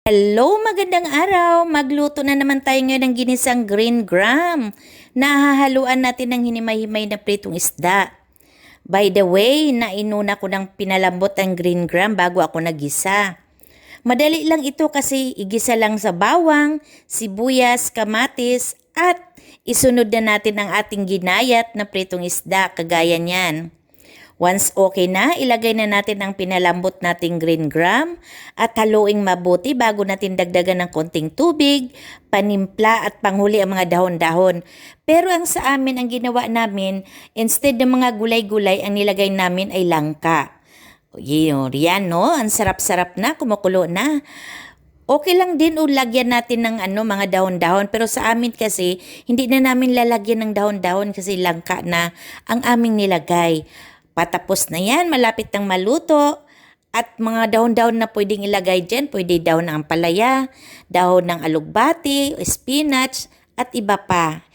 Hello, magandang araw! Magluto na naman tayo ngayon ng ginisang green gram. Nahahaluan natin ng hinimay-himay na pritong isda. By the way, nainuna ko ng pinalambot ang green gram bago ako nagisa. Madali lang ito kasi igisa lang sa bawang, sibuyas, kamatis at isunod na natin ang ating ginayat na pritong isda kagaya niyan. Once okay na, ilagay na natin ang pinalambot nating green gram at haluing mabuti bago natin dagdagan ng konting tubig, panimpla at panghuli ang mga dahon-dahon. Pero ang sa amin, ang ginawa namin, instead ng mga gulay-gulay, ang nilagay namin ay langka. Yan no, ang sarap-sarap na, kumukulo na. Okay lang din o lagyan natin ng mga dahon-dahon, pero sa amin kasi hindi na namin lalagyan ng dahon-dahon kasi langka na ang aming nilagay. Patapos na yan, malapit nang maluto. At mga dahon-dahon na pwedeng ilagay dyan, pwede dahon ng ampalaya, dahon ng alugbati, spinach, at iba pa.